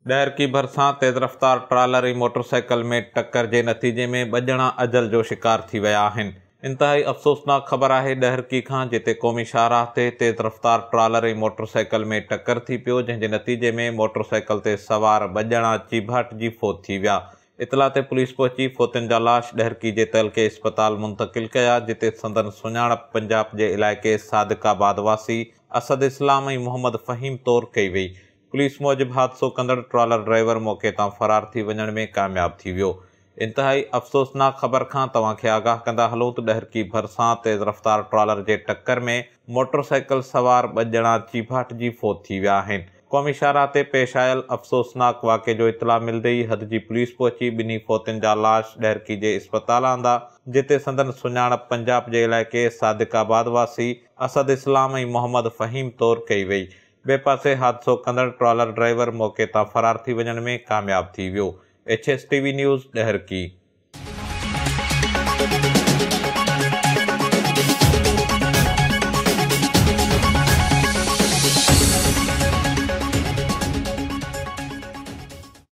डहर की भरसां तेज़ रफ़्तार ट्रालर ऐं मोटरसाइकिल में टक्कर जे नतीजे में 2 ॼणा अजल जो शिकार थी विया आहिनि। इंतहाई अफ़सोसनाक ख़बर आहे डहर की खां, जिते क़ौमी शाहराह ते तेज़ रफ़्तार ट्रालर ऐं मोटरसाइकिल में टक्कर थी पियो, जंहिंजे नतीजे में मोटरसाइकिल ते सवार 2 ॼणा चीभाटिजी फ़ौत थी विया। इतला ते पुलिस पहुची फ़ौतियुनि जा लाश डहरकी जे तहलके इस्पताल मुंतक़िल कया, जिते संदन सुञाणप पंजाब जे इलाइक़े सादिकाबाद वासी असद इस्लाम ऐं मोहम्मद फ़हीम तौरु कई वई। पुलिस मूजिबि हादसो कंदड़ ट्रालर ड्राइवर मौक़े तां फ़रार थी वञण में कामयाब थी वियो। इंतहाई अफ़सोसनाक ख़बर खां तव्हांखे आगाह कंदा हलूं त डहरकी भरसां तेज़ रफ़्तार ट्रालर जे टक्कर में मोटरसाइकिल सवार 2 ॼणा चीभाटिजी फ़ौत थी विया आहिनि। क़ौमी शाहराह ते पेश आयल अफ़सोसनाक वाक़े जो इतला मिलंदे ई हद जी पुलिस पहुची ॿिन्ही फ़ौतियुनि जा लाश डहरकी जे इस्पताल आंदा, जिते संदन सुञाणप पंजाब जे इलाइक़े सादिकाबाद वासी असद इस्लाम ऐं मोहम्मद फ़हीम तौरु कई वई। ॿिए पासे हादसो कंदड़ ट्रालर ड्राइवर मौक़े तां फ़रार थी वञण में कामयाब थी वियो। HSTV news Daharki.